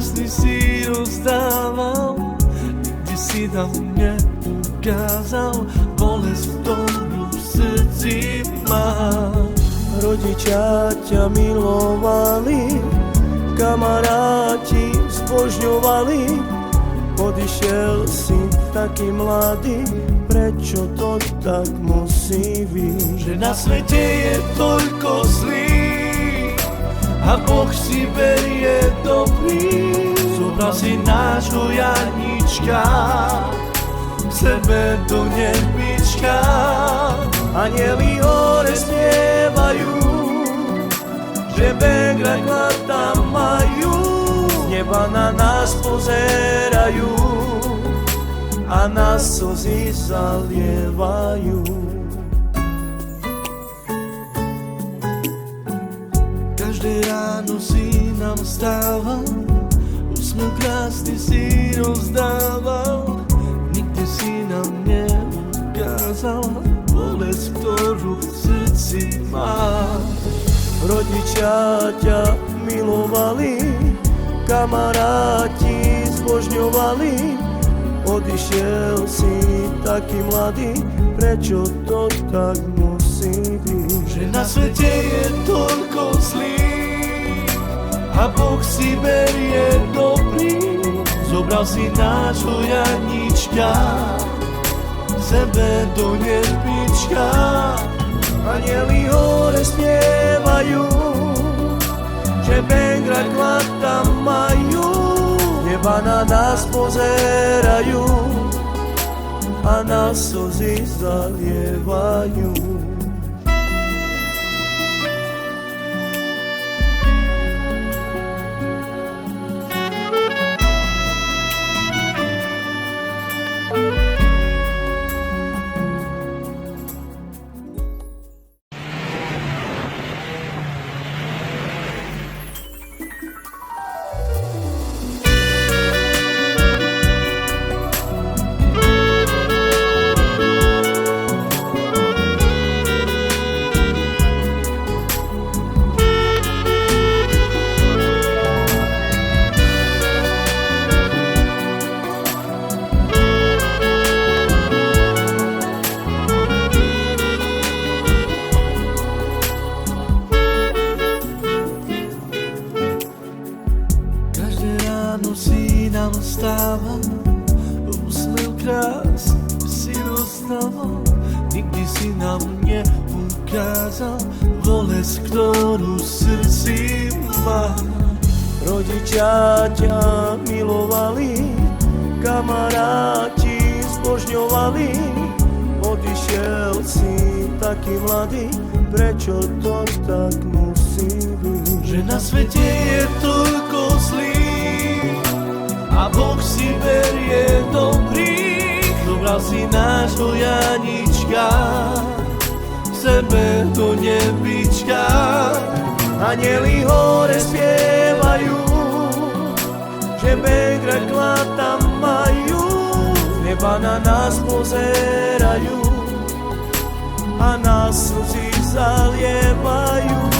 krásny si rozdával, nikdy si na mne ukázal bolesť, ktorú v srdci máš. Rodičia ťa milovali, kamaráti zbožňovali, odišiel si taký mladý, prečo to tak musí byť? Že na svete je toľko zlých a Boh si berie dobrý. Zobral si nášho Janička k sebe do nebička. Anjeli hore spievajú, že begrať tam majú, z neba na nás pozerajú a nás slzy zalievajú. Každé ráno si nám stával, úsmev krásny si rozdával, nikdy si nám neukázal bolesť, ktorú v srdci máš. Rodičia ťa milovali, kamaráti zbožňovali, odišiel si taký mladý, prečo to tak musí byť? Že na svete je toľko zlých a Boh si berie dobrý. Zobral si nášho Janička k sebe do nebička. Anjeli hore spievajú, že begrať tam majú, neba na nás pozerajú a nás slzy zalievajú. Stával, úsmev krásny si rozdával, nikdy si na mne ukázal bolesť, ktorú v srdci máš. Rodičia ťa milovali, kamaráti zbožňovali, odišiel si taký mladý, prečo to tak musí byť? Že na svete je toľko zlých a Boh si berie dobrých. Zobral si nášho Janička k sebe do nebička. Anjeli hore spievajú, že begrať tam majú, z neba na nás pozerajú a nás slzy zalievajú.